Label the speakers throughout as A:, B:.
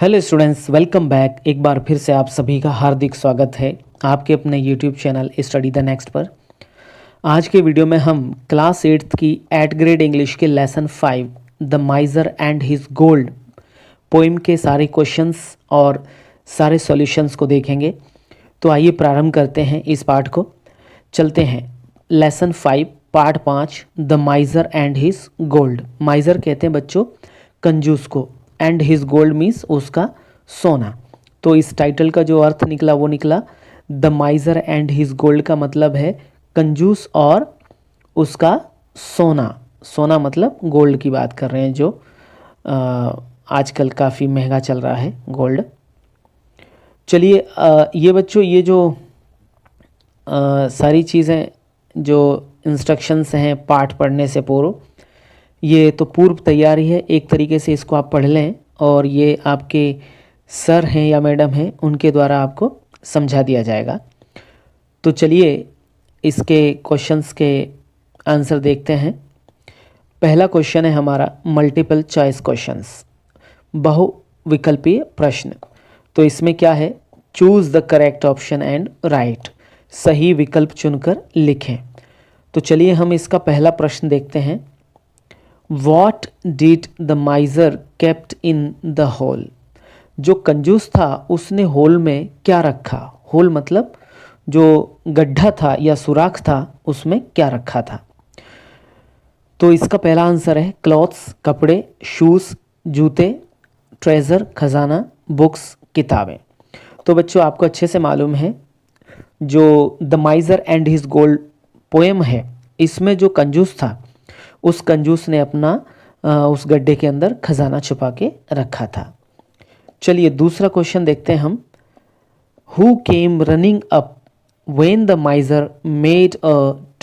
A: Hello students, welcome back. एक बार फिर से आप सभी का हार्दिक स्वागत है आपके अपने YouTube channel study the next पर। आज के वीडियो में हम क्लास 8th की एट ग्रेड इंग्लिश के lesson 5 the माइजर and his gold poem के सारे क्वेश्चंस और सारे सॉल्यूशंस को देखेंगे। तो आइए प्रारंभ करते हैं इस पाठ को। चलते हैं lesson 5 part 5 the माइजर and his gold. माइजर कहते हैं बच्चों कंजूस को, एंड हिज गोल्ड मीन्स उसका सोना। तो इस टाइटल का जो अर्थ निकला वो निकला द माइजर एंड हिज गोल्ड का मतलब है कंजूस और उसका सोना। सोना मतलब गोल्ड की बात कर रहे हैं, जो आजकल काफ़ी महंगा चल रहा है गोल्ड। चलिए ये बच्चों ये जो सारी चीज़ें जो इंस्ट्रक्शंस हैं पाठ पढ़ने से पूर्व, ये तो पूर्व तैयारी है, एक तरीके से इसको आप पढ़ लें और ये आपके सर हैं या मैडम हैं उनके द्वारा आपको समझा दिया जाएगा। तो चलिए इसके क्वेश्चंस के आंसर देखते हैं। पहला क्वेश्चन है हमारा मल्टीपल चॉइस क्वेश्चंस, बहुविकल्पीय प्रश्न। तो इसमें क्या है, choose the correct option and right, सही विकल्प चुनकर लिखें। तो चलिए हम इसका पहला प्रश्न देखते हैं। What did the miser kept in the hole? जो कंजूस था उसने होल में क्या रखा। होल मतलब जो गड्ढा था या सुराख था उसमें क्या रखा था। तो इसका पहला आंसर है क्लॉथ्स कपड़े, शूज़ जूते, ट्रेजर खजाना, बुक्स किताबें। तो बच्चों आपको अच्छे से मालूम है जो the माइजर and his gold poem है, इसमें जो कंजूस था उस कंजूस ने अपना उस गड्ढे के अंदर खजाना छुपा के रखा था। चलिए दूसरा क्वेश्चन देखते हैं हम। Who came running up when the माइजर made a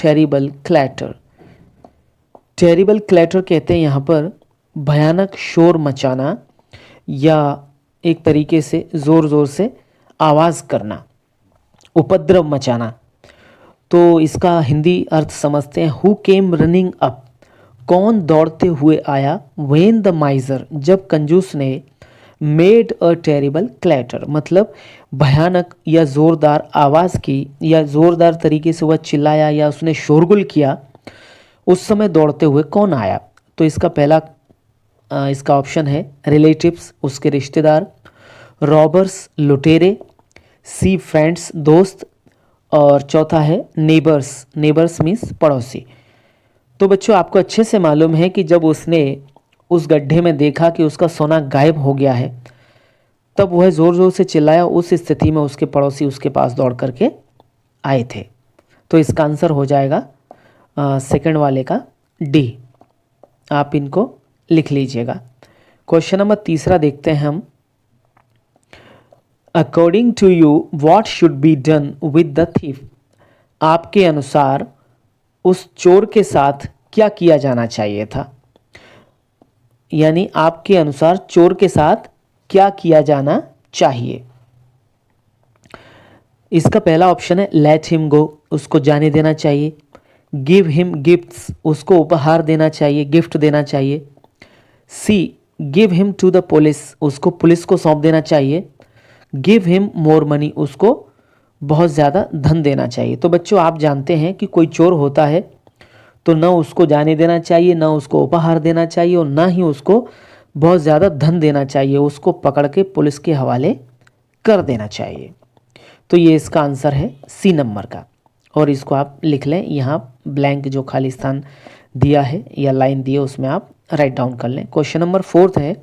A: terrible clatter. Terrible clatter कहते हैं यहाँ पर भयानक शोर मचाना या एक तरीके से ज़ोर ज़ोर से आवाज़ करना, उपद्रव मचाना। तो इसका हिंदी अर्थ समझते हैं। हु केम रनिंग अप, कौन दौड़ते हुए आया, व्हेन द माइजर, जब कंजूस ने, मेड अ टेरिबल क्लैटर मतलब भयानक या ज़ोरदार आवाज़ की या ज़ोरदार तरीके से वह चिल्लाया या उसने शोरगुल किया, उस समय दौड़ते हुए कौन आया। तो इसका पहला इसका ऑप्शन है रिलेटिव्स, उसके रिश्तेदार, रॉबर्स लुटेरे, सी फ्रेंड्स दोस्त, और चौथा है नेबर्स। नेबर्स मीन्स पड़ोसी। तो बच्चों आपको अच्छे से मालूम है कि जब उसने उस गड्ढे में देखा कि उसका सोना गायब हो गया है, तब वह ज़ोर ज़ोर से चिल्लाया। उस स्थिति में उसके पड़ोसी उसके पास दौड़ करके आए थे। तो इसका आंसर हो जाएगा सेकंड वाले का डी। आप इनको लिख लीजिएगा। क्वेश्चन नंबर तीसरा देखते हैं हम। According to you what should be done with the thief. आपके अनुसार उस चोर के साथ क्या किया जाना चाहिए था, यानी आपके अनुसार चोर के साथ क्या किया जाना चाहिए। इसका पहला ऑप्शन है लेट हिम गो, उसको जाने देना चाहिए। गिव हिम गिफ्ट्स, उसको उपहार देना चाहिए, गिफ्ट देना चाहिए। See give him to the police, उसको पुलिस को सौंप देना चाहिए। गिव हिम मोर मनी, उसको बहुत ज़्यादा धन देना चाहिए। तो बच्चों आप जानते हैं कि कोई चोर होता है तो न उसको जाने देना चाहिए, न उसको उपहार देना चाहिए और न ही उसको बहुत ज़्यादा धन देना चाहिए। उसको पकड़ के पुलिस के हवाले कर देना चाहिए। तो ये इसका आंसर है सी नंबर का। और इसको आप लिख लें, यहाँ ब्लैंक जो खाली स्थान दिया है या लाइन दी है उसमें आप राइट डाउन कर लें। क्वेश्चन नंबर 4 है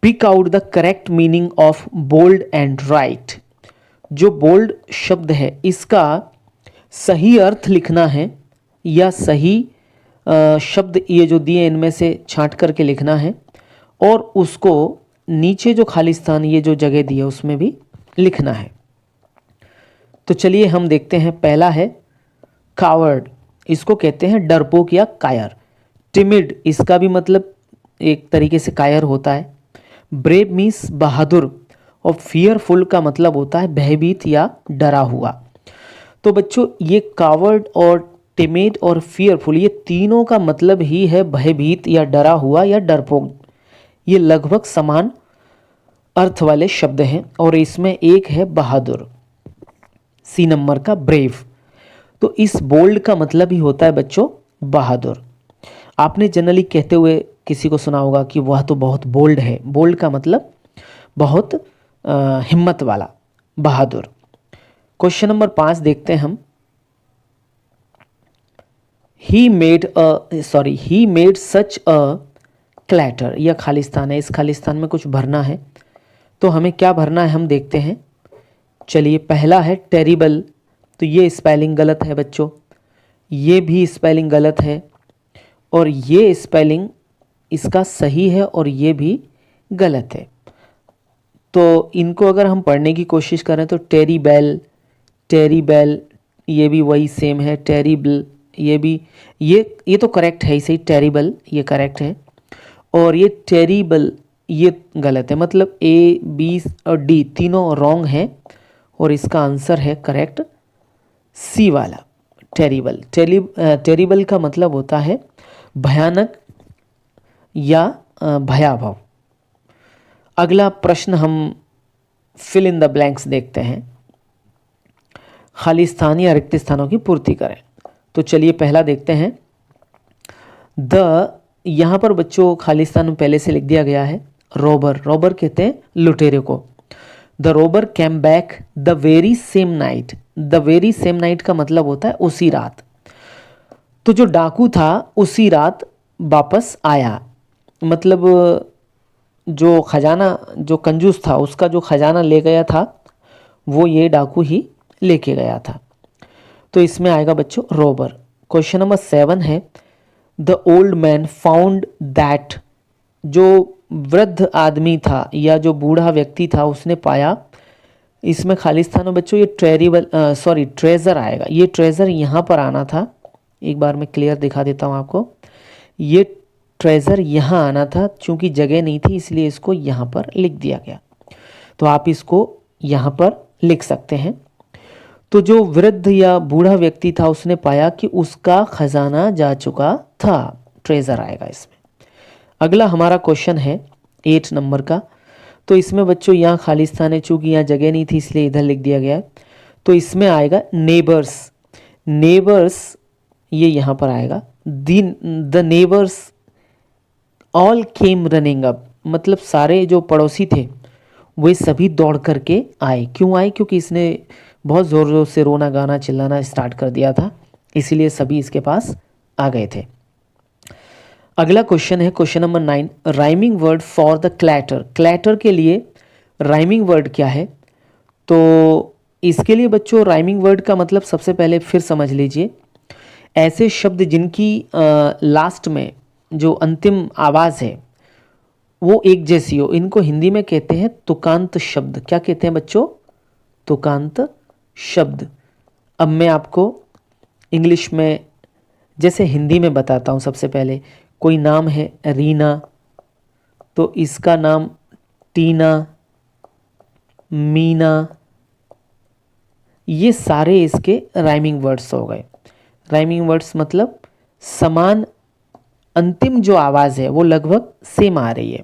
A: pick out the correct meaning of bold and write. जो बोल्ड शब्द है इसका सही अर्थ लिखना है या सही शब्द ये जो दिए इनमें से छांट करके लिखना है, और उसको नीचे जो खाली स्थान ये जो जगह दी है उसमें भी लिखना है। तो चलिए हम देखते हैं। पहला है कावर्ड, इसको कहते हैं डरपोक या कायर। टिमिड, इसका भी मतलब एक तरीके से कायर होता है। ब्रेव मीन्स बहादुर, और फियरफुल का मतलब होता है भयभीत या डरा हुआ। तो बच्चों ये कावर्ड और टिमिड और फियरफुल ये तीनों का मतलब ही है भयभीत या डरा हुआ या डरपोक। ये लगभग समान अर्थ वाले शब्द हैं और इसमें एक है बहादुर, सी नंबर का ब्रेव। तो इस बोल्ड का मतलब ही होता है बच्चों बहादुर। आपने जनरली कहते हुए किसी को सुना होगा कि वह तो बहुत बोल्ड है। बोल्ड का मतलब बहुत हिम्मत वाला, बहादुर। क्वेश्चन नंबर 5 देखते हैं हम। He made such a clatter. यह खालिस्तान है, इस खालिस्तान में कुछ भरना है। तो हमें क्या भरना है हम देखते हैं। चलिए, पहला है टेरिबल, तो ये स्पेलिंग गलत है बच्चों, ये भी स्पेलिंग गलत है, और ये स्पेलिंग इसका सही है और ये भी गलत है। तो इनको अगर हम पढ़ने की कोशिश करें तो टेरीबेल, टेरीबेल, ये भी वही सेम है। टेरिबल, ये भी, ये तो करेक्ट है ही सही। टेरिबल ये करेक्ट है, और ये टेरिबल ये गलत है। मतलब ए, बी और डी तीनों रॉन्ग हैं, और इसका आंसर है करेक्ट सी वाला, टेरिबल। टेरिबल का मतलब होता है भयानक या भयावह। अगला प्रश्न हम फिल इन द ब्लैंक्स देखते हैं। खाली स्थान या रिक्त स्थानों की पूर्ति करें। तो चलिए पहला देखते हैं। यहाँ पर बच्चों खालिस्तान में पहले से लिख दिया गया है रोबर। रोबर कहते हैं लुटेरे को। The Rober came back the very same night. The very same night का मतलब होता है उसी रात। तो जो डाकू था उसी रात वापस आया। मतलब जो खजाना, जो कंजूस था उसका जो खजाना ले गया था वो ये डाकू ही लेके गया था। तो इसमें आएगा बच्चों रोबर। क्वेश्चन नंबर 7 है। The old man found that. जो वृद्ध आदमी था या जो बूढ़ा व्यक्ति था उसने पाया। इसमें खालिस्तान में बच्चों ये ट्रेजर आएगा। ये ट्रेजर यहाँ पर आना था। एक बार मैं क्लियर दिखा देता हूँ आपको। ये ट्रेजर यहाँ आना था, चूंकि जगह नहीं थी इसलिए इसको यहाँ पर लिख दिया गया। तो आप इसको यहाँ पर लिख सकते हैं। तो जो वृद्ध या बूढ़ा व्यक्ति था उसने पाया कि उसका खजाना जा चुका था। ट्रेजर आएगा इसमें। अगला हमारा क्वेश्चन है 8 नंबर का। तो इसमें बच्चों यहाँ खालिस्तान है, चूंकि यहाँ जगह नहीं थी इसलिए इधर लिख दिया गया है। तो इसमें आएगा नेबर्स। नेबर्स ये यहाँ पर आएगा। The neighbours all came running up. मतलब सारे जो पड़ोसी थे वे सभी दौड़ करके आए। क्यों आए? क्योंकि इसने बहुत ज़ोर ज़ोर से रोना गाना चिल्लाना स्टार्ट कर दिया था, इसीलिए सभी इसके पास आ गए थे। अगला क्वेश्चन है question number 9। Rhyming word for the clatter. Clatter के लिए राइमिंग वर्ड क्या है? तो इसके लिए बच्चों राइमिंग वर्ड का मतलब सबसे पहले फिर समझ लीजिए। ऐसे शब्द जिनकी लास्ट में जो अंतिम आवाज़ है वो एक जैसी हो, इनको हिंदी में कहते हैं तुकांत शब्द। क्या कहते हैं बच्चों? तुकांत शब्द। अब मैं आपको इंग्लिश में जैसे हिंदी में बताता हूँ। सबसे पहले कोई नाम है रीना, तो इसका नाम टीना, मीना, ये सारे इसके राइमिंग वर्ड्स हो गए। राइमिंग वर्ड्स मतलब समान अंतिम जो आवाज़ है वो लगभग सेम आ रही है।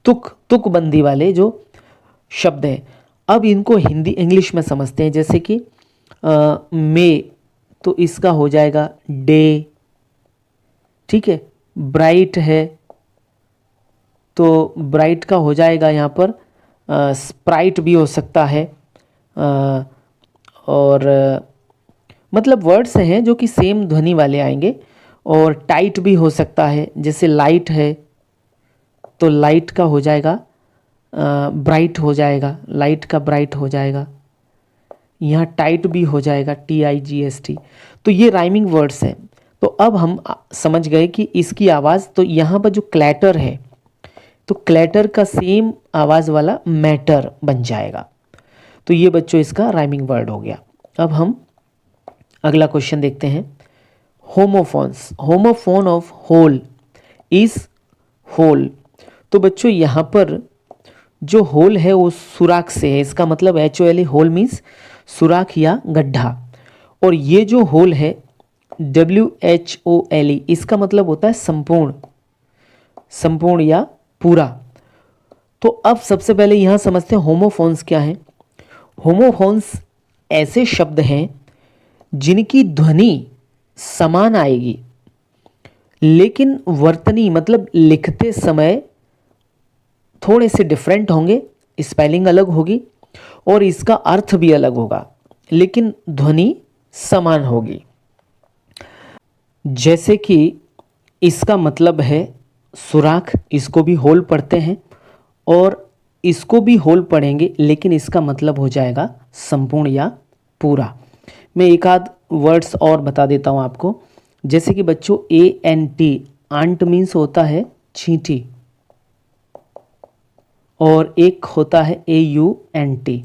A: तुकबंदी वाले जो शब्द हैं। अब इनको हिंदी इंग्लिश में समझते हैं। जैसे कि मे, तो इसका हो जाएगा डे। ठीक है। ब्राइट है तो ब्राइट का हो जाएगा यहाँ पर स्प्राइट भी हो सकता है। और मतलब वर्ड्स हैं जो कि सेम ध्वनि वाले आएंगे। और टाइट भी हो सकता है, जैसे लाइट है तो लाइट का हो जाएगा ब्राइट हो जाएगा, लाइट का ब्राइट हो जाएगा। यहाँ टाइट भी हो जाएगा TIGST। तो ये राइमिंग वर्ड्स हैं। तो अब हम समझ गए कि इसकी आवाज़, तो यहाँ पर जो क्लैटर है तो क्लैटर का सेम आवाज़ वाला मैटर बन जाएगा। तो ये बच्चों इसका राइमिंग वर्ड हो गया। अब हम अगला क्वेश्चन देखते हैं। Homophones. Homophone of whole is hole. तो बच्चों यहाँ पर जो होल है वो सुराख से है। इसका मतलब HOLE, होल मीन्स सुराख या गड्ढा। और ये जो होल है WHOLE, इसका मतलब होता है संपूर्ण, संपूर्ण या पूरा। तो अब सबसे पहले यहाँ समझते हैं होमोफोन्स क्या है। होमोफोन्स ऐसे शब्द हैं जिनकी ध्वनि समान आएगी लेकिन वर्तनी मतलब लिखते समय थोड़े से डिफरेंट होंगे, स्पेलिंग अलग होगी और इसका अर्थ भी अलग होगा, लेकिन ध्वनि समान होगी। जैसे कि इसका मतलब है सुराख, इसको भी होल पढ़ते हैं और इसको भी होल पढ़ेंगे, लेकिन इसका मतलब हो जाएगा संपूर्ण या पूरा। मैं एक आध वर्ड्स और बता देता हूँ आपको। जैसे कि बच्चों ANT, आंट मीन्स होता है चींटी, और एक होता है AUNT,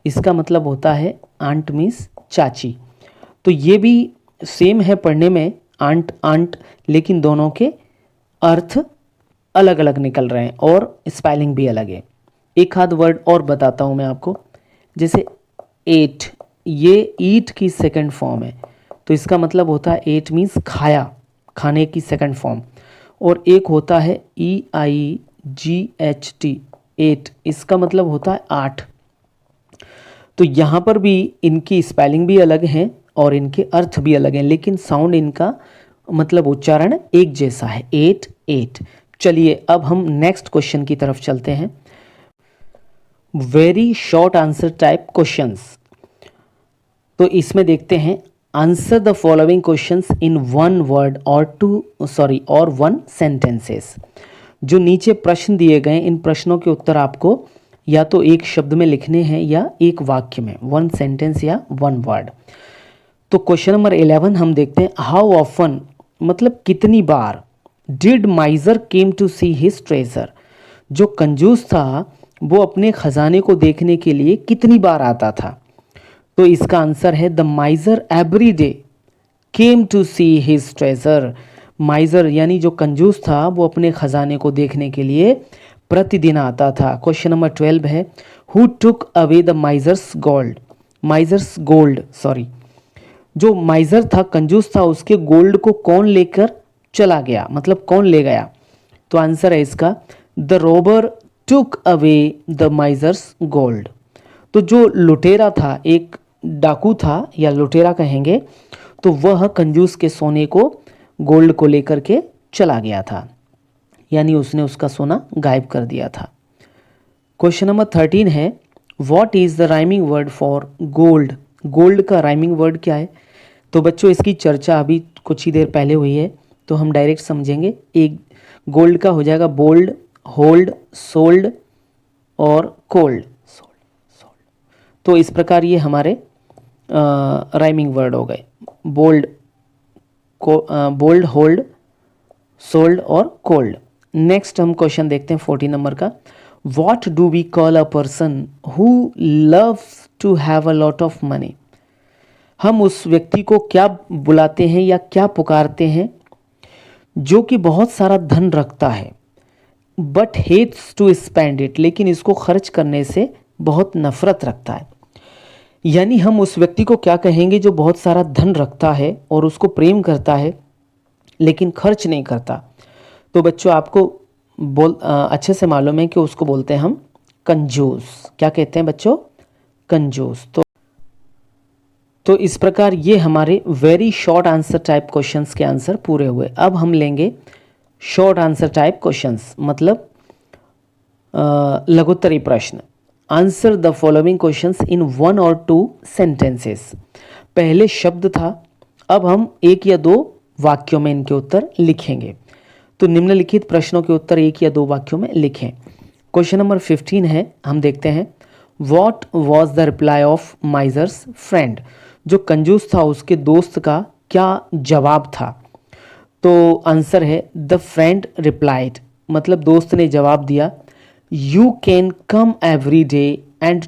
A: इसका मतलब होता है आंट मीन्स चाची। तो ये भी सेम है पढ़ने में, आंट आंट, लेकिन दोनों के अर्थ अलग अलग निकल रहे हैं और स्पेलिंग भी अलग है। एक आध वर्ड और बताता हूँ मैं आपको। जैसे एट, ये ईट की सेकंड फॉर्म है, तो इसका मतलब होता है एट मीन्स खाया, खाने की सेकंड फॉर्म। और एक होता है EIGHT, एट, इसका मतलब होता है आठ। तो यहाँ पर भी इनकी स्पेलिंग भी अलग है और इनके अर्थ भी अलग हैं, लेकिन साउंड इनका मतलब उच्चारण एक जैसा है, एट एट। चलिए अब हम नेक्स्ट क्वेश्चन की तरफ चलते हैं। Very short answer type questions. तो इसमें देखते हैं, answer the following questions in one word और वन सेंटेंसेस। जो नीचे प्रश्न दिए गए, इन प्रश्नों के उत्तर आपको या तो एक शब्द में लिखने हैं या एक वाक्य में, वन सेंटेंस या वन वर्ड। तो क्वेश्चन नंबर 11 हम देखते हैं, हाउ ऑफन मतलब कितनी बार, did miser came to see his treasure, जो कंजूस था वो अपने खजाने को देखने के लिए कितनी बार आता था। तो इसका आंसर है the miser every day came to see his treasure. Miser यानी जो कंजूस था वो अपने खजाने को देखने के लिए प्रतिदिन आता था। क्वेश्चन नंबर 12 है, who took away the माइजर्स gold, जो माइजर था, कंजूस था, उसके गोल्ड को कौन लेकर चला गया, मतलब कौन ले गया। तो आंसर है इसका the Rober took away the माइजर्स gold. तो जो लुटेरा था, एक डाकू था या लुटेरा कहेंगे, तो वह कंजूस के सोने को, गोल्ड को लेकर के चला गया था, यानी उसने उसका सोना गायब कर दिया था। क्वेश्चन नंबर 13 है, what is the rhyming word for gold, gold का राइमिंग वर्ड क्या है। तो बच्चों इसकी चर्चा अभी कुछ ही देर पहले हुई है, तो हम डायरेक्ट समझेंगे। एक गोल्ड का हो जाएगा बोल्ड, होल्ड, सोल्ड और कोल्ड। तो इस प्रकार ये हमारे राइमिंग वर्ड हो गए, बोल्ड, होल्ड, सोल्ड और कोल्ड। नेक्स्ट हम क्वेश्चन देखते हैं 14 नंबर का, what do we call a person who loves to have a lot of money. हम उस व्यक्ति को क्या बुलाते हैं या क्या पुकारते हैं जो कि बहुत सारा धन रखता है, but hates to spend it, लेकिन इसको खर्च करने से बहुत नफरत रखता है। यानी हम उस व्यक्ति को क्या कहेंगे जो बहुत सारा धन रखता है और उसको प्रेम करता है लेकिन खर्च नहीं करता। तो बच्चों आपको अच्छे से मालूम है कि उसको बोलते हैं हम कंजूस। क्या कहते हैं बच्चों, कंजूस। तो इस प्रकार ये हमारे very short answer type questions के आंसर पूरे हुए। अब हम लेंगे शॉर्ट आंसर टाइप क्वेश्चंस, मतलब लघुत्तरी प्रश्न। Answer the following questions in 1 और 2 सेंटेंसेस। पहले शब्द था, अब हम 1 या 2 वाक्यों में इनके उत्तर लिखेंगे। तो निम्नलिखित प्रश्नों के उत्तर 1 या 2 वाक्यों में लिखें। क्वेश्चन नंबर 15 है, हम देखते हैं, what was the reply off माइजर्स friend, जो कंजूस था उसके दोस्त का क्या जवाब था। तो आंसर है द फ्रेंड रिप्लाइड, मतलब दोस्त ने जवाब दिया, you can come every day and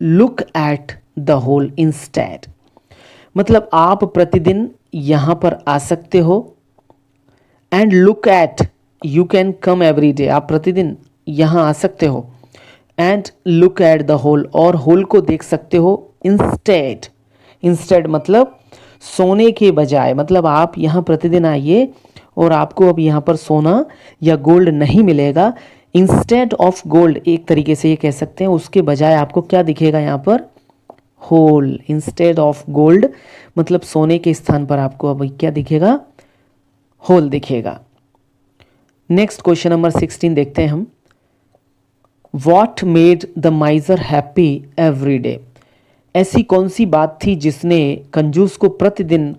A: look at the hole instead, मतलब आप प्रतिदिन यहाँ पर आ सकते हो, and look at, you can come every day, आप प्रतिदिन यहाँ आ सकते हो, and look at the hole, और होल को देख सकते हो, इंस्टेड, इंस्टेड मतलब सोने के बजाय, मतलब आप यहाँ प्रतिदिन आइए और आपको अब यहाँ पर सोना या गोल्ड नहीं मिलेगा, इंस्टेड ऑफ गोल्ड एक तरीके से ये कह सकते हैं, उसके बजाय आपको क्या दिखेगा यहाँ पर, होल। इंस्टेड ऑफ गोल्ड मतलब सोने के स्थान पर आपको अब क्या दिखेगा, होल दिखेगा। नेक्स्ट क्वेश्चन नंबर 16 देखते हैं हम। What made the माइजर happy every day? ऐसी कौन सी बात थी जिसने कंजूस को प्रतिदिन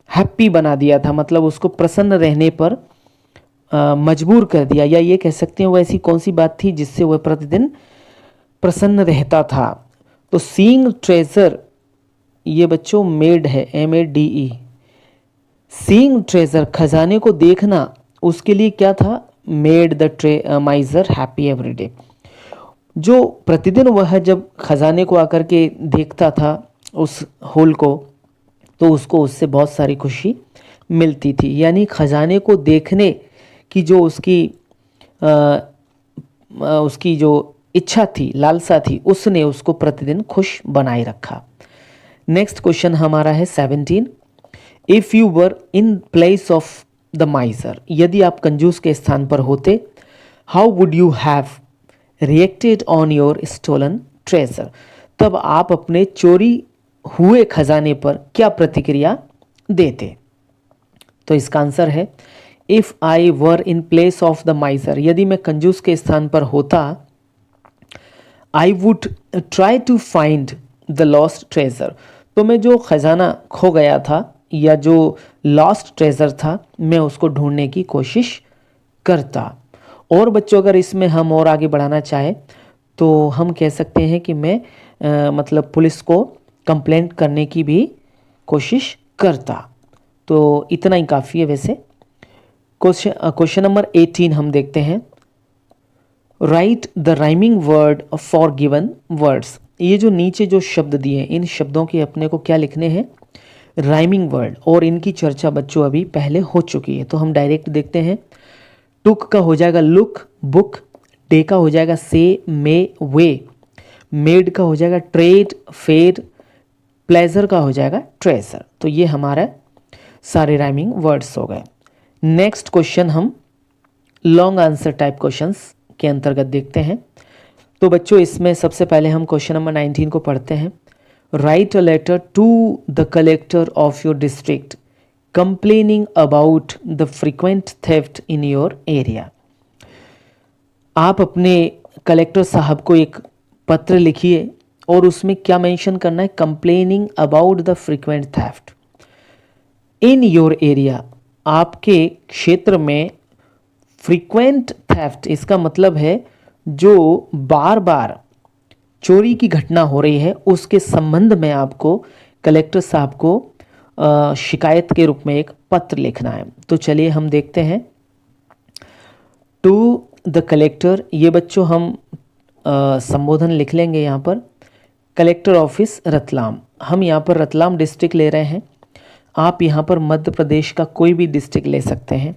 A: हैप्पी बना दिया था, मतलब उसको प्रसन्न रहने पर मजबूर कर दिया, या ये कह सकते हैं वो ऐसी कौन सी बात थी जिससे वह प्रतिदिन प्रसन्न रहता था। तो सीइंग ट्रेजर, ये बच्चों मेड है, MADE। सीइंग ट्रेजर खजाने को देखना, उसके लिए क्या था, made the माइजर happy every day. जो प्रतिदिन वह जब खजाने को आकर के देखता था उस होल को, तो उसको उससे बहुत सारी खुशी मिलती थी। यानी खजाने को देखने की जो उसकी जो इच्छा थी, लालसा थी, उसने उसको प्रतिदिन खुश बनाए रखा। नेक्स्ट क्वेश्चन हमारा है 17। If you were in place of the miser, यदि आप कंजूस के स्थान पर होते, how would you have reacted on your stolen treasure? तब आप अपने चोरी हुए खजाने पर क्या प्रतिक्रिया देते? तो इसका आंसर है, if I were in place of the miser, यदि मैं कंजूस के स्थान पर होता, I would try to find the lost treasure, तो मैं जो खजाना खो गया था या जो लॉस्ट ट्रेजर था, मैं उसको ढूंढने की कोशिश करता। और बच्चों अगर इसमें हम और आगे बढ़ाना चाहें तो हम कह सकते हैं कि मैं मतलब पुलिस को कंप्लेंट करने की भी कोशिश करता। तो इतना ही काफ़ी है वैसे। क्वेश्चन नंबर 18 हम देखते हैं। Right the rhyming word for given words. ये जो नीचे जो शब्द दिए, इन शब्दों के अपने को क्या लिखने हैं, राइमिंग वर्ड, और इनकी चर्चा बच्चों अभी पहले हो चुकी है। तो हम डायरेक्ट देखते हैं। टुक का हो जाएगा लुक, बुक। डे का हो जाएगा से, मे, वे। मेड का हो जाएगा ट्रेड, फेड। प्लेजर का हो जाएगा ट्रेजर। तो ये हमारा सारे राइमिंग वर्ड्स हो गए। नेक्स्ट क्वेश्चन हम लॉन्ग आंसर टाइप क्वेश्चंस के अंतर्गत देखते हैं। तो बच्चों इसमें सबसे पहले हम क्वेश्चन नंबर 19 को पढ़ते हैं। Write a letter to the collector of your district complaining about the frequent theft in your area. आप अपने कलेक्टर साहब को एक पत्र लिखिए और उसमें क्या मेंशन करना है, complaining about the frequent theft in your area. आपके क्षेत्र में फ्रीक्वेंट थेफ्ट, इसका मतलब है जो बार बार चोरी की घटना हो रही है, उसके संबंध में आपको कलेक्टर साहब को शिकायत के रूप में एक पत्र लिखना है। तो चलिए हम देखते हैं। टू द कलेक्टर, ये बच्चों हम संबोधन लिख लेंगे यहाँ पर। कलेक्टर ऑफिस रतलाम, हम यहाँ पर रतलाम डिस्ट्रिक्ट ले रहे हैं। आप यहाँ पर मध्य प्रदेश का कोई भी डिस्ट्रिक्ट ले सकते हैं,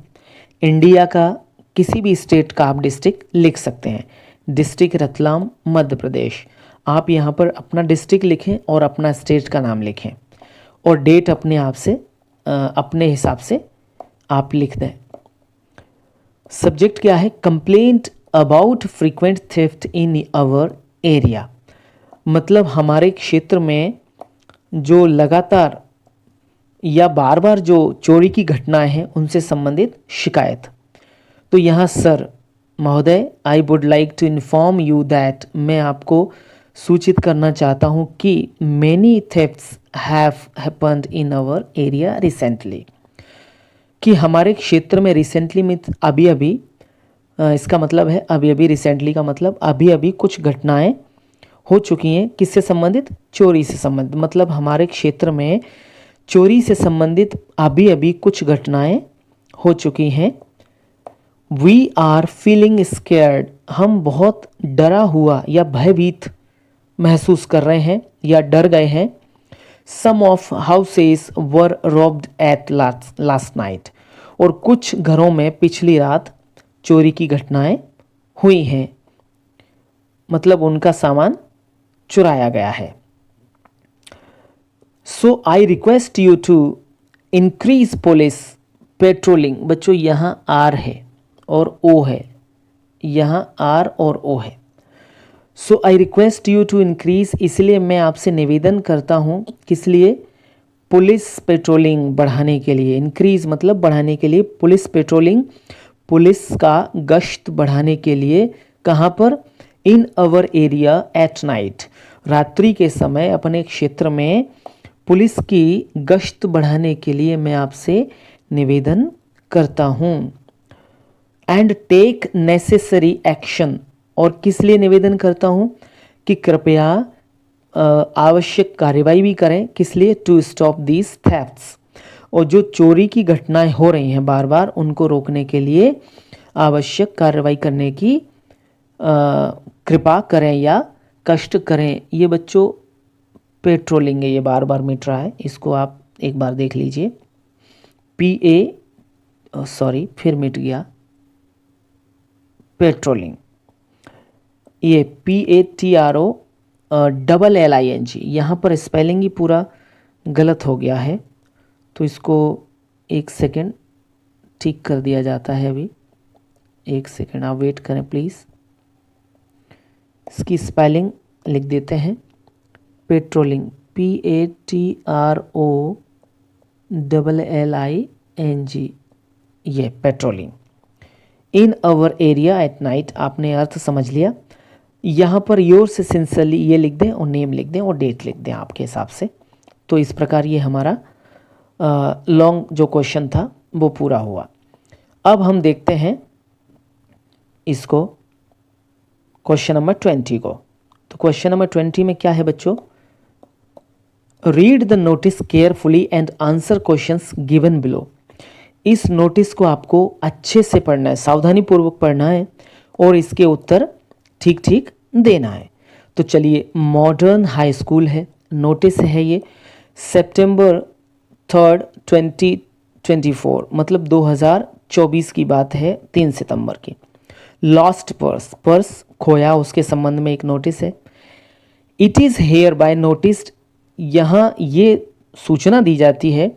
A: इंडिया का किसी भी स्टेट का आप डिस्ट्रिक्ट लिख सकते हैं। डिस्ट्रिक्ट रतलाम, मध्य प्रदेश। आप यहाँ पर अपना डिस्ट्रिक्ट लिखें और अपना स्टेट का नाम लिखें, और डेट अपने आप से अपने हिसाब से आप लिख दें। सब्जेक्ट क्या है, complaint about frequent theft in our area, मतलब हमारे क्षेत्र में जो लगातार या बार बार जो चोरी की घटनाएं हैं उनसे संबंधित शिकायत। तो यहाँ सर महोदय, I would like to inform you that, मैं आपको सूचित करना चाहता हूँ कि many thefts have happened in our area recently, कि हमारे क्षेत्र में रिसेंटली में अभी अभी, इसका मतलब है अभी अभी, रिसेंटली का मतलब अभी अभी कुछ घटनाएं हो चुकी हैं। किससे संबंधित, चोरी से संबंधित, मतलब हमारे क्षेत्र में चोरी से संबंधित अभी अभी कुछ घटनाएं हो चुकी हैं। वी आर फीलिंग स्केयर्ड, हम बहुत डरा हुआ या भयभीत महसूस कर रहे हैं या डर गए हैं। Some of houses were robbed at last night, और कुछ घरों में पिछली रात चोरी की घटनाएं हुई हैं, मतलब उनका सामान चुराया गया है। So I request you to increase police patrolling, बच्चों यहाँ आर है और ओ है, यहाँ आर और ओ है। So I request you to increase, इसलिए मैं आपसे निवेदन करता हूँ, किस लिए? पुलिस पेट्रोलिंग बढ़ाने के लिए। इंक्रीज मतलब बढ़ाने के लिए, पुलिस पेट्रोलिंग, पुलिस का गश्त बढ़ाने के लिए। कहाँ पर? इन अवर एरिया एट नाइट, रात्रि के समय अपने क्षेत्र में पुलिस की गश्त बढ़ाने के लिए मैं आपसे निवेदन करता हूँ। एंड टेक नेसेसरी एक्शन, और किस लिए निवेदन करता हूँ? कि कृपया आवश्यक कार्रवाई भी करें। किस लिए? टू स्टॉप दीज थेफ्ट्स, और जो चोरी की घटनाएं हो रही हैं बार बार, उनको रोकने के लिए आवश्यक कार्रवाई करने की कृपा करें या कष्ट करें। ये बच्चों पेट्रोलिंग है, ये बार बार मिट रहा है, इसको आप एक बार देख लीजिए। सॉरी फिर मिट गया, पेट्रोलिंग, ये PATROLLING, यहाँ पर स्पेलिंग ही पूरा गलत हो गया है, तो इसको एक सेकेंड ठीक कर दिया जाता है। अभी एक सेकेंड आप वेट करें प्लीज़, इसकी स्पेलिंग लिख देते हैं। पेट्रोलिंग, PATROLLING, ये patrolling. In our area at night, आपने अर्थ समझ लिया। यहाँ पर योर से सिंसियरली ये लिख दें और नेम लिख दें और डेट लिख दें आपके हिसाब से। तो इस प्रकार ये हमारा लॉन्ग जो क्वेश्चन था वो पूरा हुआ। अब हम देखते हैं इसको, क्वेश्चन नंबर 20 को। तो क्वेश्चन नंबर 20 में क्या है बच्चों? Read the notice carefully and answer questions given below. इस नोटिस को आपको अच्छे से पढ़ना है, सावधानी पूर्वक पढ़ना है और इसके उत्तर ठीक ठीक देना है। तो चलिए, मॉडर्न हाई स्कूल है, नोटिस है ये, सितंबर 3, 2024, मतलब 2024 की बात है, 3 सितंबर की। लॉस्ट पर्स, पर्स खोया, उसके संबंध में एक नोटिस है। It is hereby noticed, यहाँ ये सूचना दी जाती है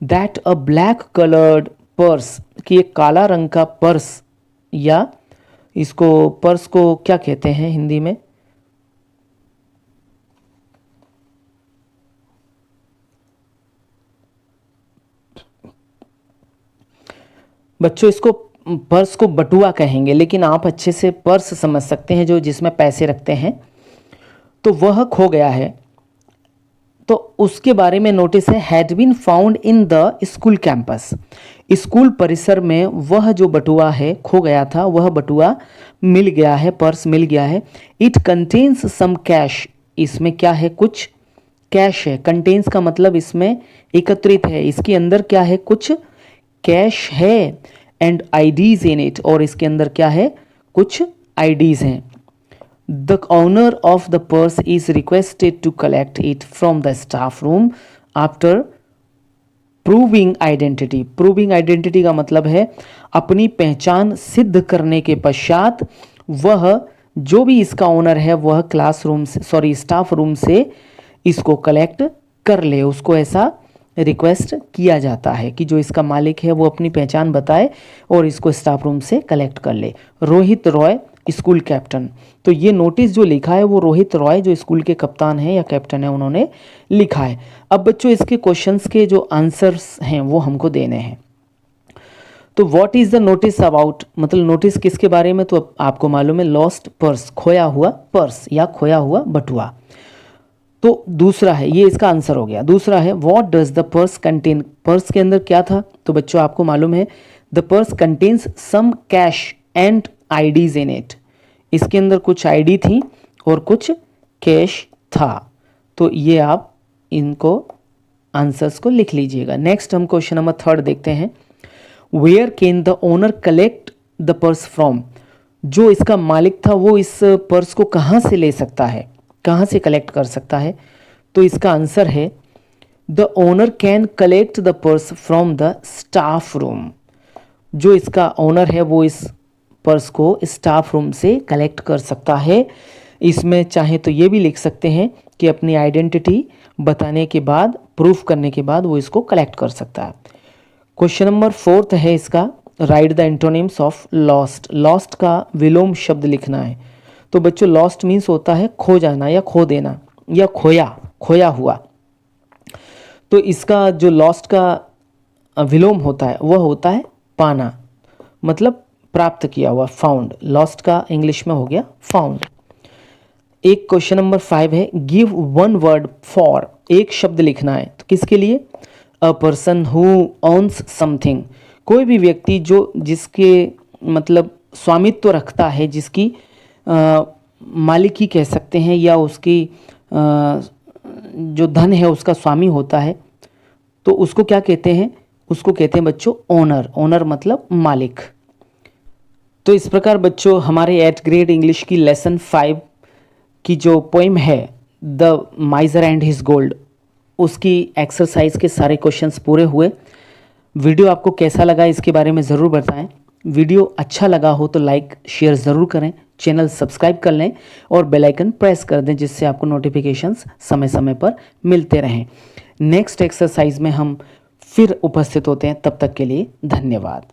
A: that a black coloured purse, कि एक काला रंग का पर्स, या इसको पर्स को क्या कहते हैं हिंदी में? बच्चों इसको पर्स को बटुआ कहेंगे, लेकिन आप अच्छे से पर्स समझ सकते हैं, जो जिसमें पैसे रखते हैं। तो वह खो गया है, तो उसके बारे में नोटिस है। Had been found in the school campus, school परिसर में वह जो बटुआ है खो गया था, वह बटुआ मिल गया है, पर्स मिल गया है। इट कंटेन्स सम कैश, इसमें क्या है? कुछ कैश है। कंटेन्स का मतलब इसमें एकत्रित है, इसके अंदर क्या है? कुछ कैश है। एंड आईडीज इन इट, और इसके अंदर क्या है? कुछ आईडीज हैं। The owner of the purse is requested to collect it from the staff room after proving identity. Proving identity का मतलब है अपनी पहचान सिद्ध करने के पश्चात वह जो भी इसका ओनर है वह क्लासरूम से, सॉरी स्टाफ रूम से इसको कलेक्ट कर ले। उसको ऐसा रिक्वेस्ट किया जाता है कि जो इसका मालिक है वो अपनी पहचान बताए और इसको स्टाफ रूम से कलेक्ट कर ले। Rohit Roy, school captain. तो ये नोटिस जो लिखा है वो रोहित रॉय जो स्कूल के कप्तान हैं या कैप्टन है, उन्होंने लिखा है। अब बच्चों इसके क्वेश्चंस के जो आंसर्स हैं वो हमको देने हैं। तो what is the notice about, मतलब नोटिस किसके बारे में? तो आपको मालूम है, लॉस्ट पर्स, खोया हुआ पर्स या खोया हुआ बटुआ। तो दूसरा है, ये इसका आंसर हो गया। दूसरा है what does the purse contain, purse के अंदर क्या था? तो बच्चों आपको मालूम है the purse contains some cash and IDs in it, इसके अंदर कुछ आईडी थी और कुछ कैश था। तो ये आप इनको आंसर्स को लिख लीजिएगा। नेक्स्ट हम क्वेश्चन नंबर 3 देखते हैं। Where can the owner collect the purse from, जो इसका मालिक था वो इस पर्स को कहाँ से ले सकता है, कहाँ से कलेक्ट कर सकता है? तो इसका आंसर है the owner can collect the purse from the staff room. जो इसका ओनर है वो इस पर्स को स्टाफ रूम से कलेक्ट कर सकता है। इसमें चाहे तो ये भी लिख सकते हैं कि अपनी आइडेंटिटी बताने के बाद, प्रूफ करने के बाद वो इसको कलेक्ट कर सकता है। क्वेश्चन नंबर 4 है इसका, right the antonyms of lost. Lost का विलोम शब्द लिखना है। तो बच्चों लॉस्ट मीन्स होता है खो जाना या खो देना या खोया हुआ। तो इसका जो लॉस्ट का विलोम होता है वह होता है पाना, मतलब प्राप्त किया हुआ, फाउंड। लॉस्ट का इंग्लिश में हो गया फाउंड। एक क्वेश्चन नंबर 5 है, गिव वन वर्ड फॉर। एक शब्द लिखना है, तो किसके लिए? अ पर्सन हु ओन्स समथिंग। कोई भी व्यक्ति जो जिसके मतलब स्वामित्व रखता है, जिसकी मालिकी कह सकते हैं, या उसकी जो धन है उसका स्वामी होता है, तो उसको क्या कहते हैं? उसको कहते हैं बच्चों ओनर। ओनर मतलब मालिक। तो इस प्रकार बच्चों हमारे 8th ग्रेड इंग्लिश की लेसन 5 की जो पोएम है द माइजर एंड हिज गोल्ड, उसकी एक्सरसाइज के सारे क्वेश्चंस पूरे हुए। वीडियो आपको कैसा लगा इसके बारे में ज़रूर बताएं। वीडियो अच्छा लगा हो तो लाइक शेयर ज़रूर करें, चैनल सब्सक्राइब कर लें और बेल आइकन प्रेस कर दें, जिससे आपको नोटिफिकेशंस समय समय पर मिलते रहें। नेक्स्ट एक्सरसाइज में हम फिर उपस्थित होते हैं, तब तक के लिए धन्यवाद।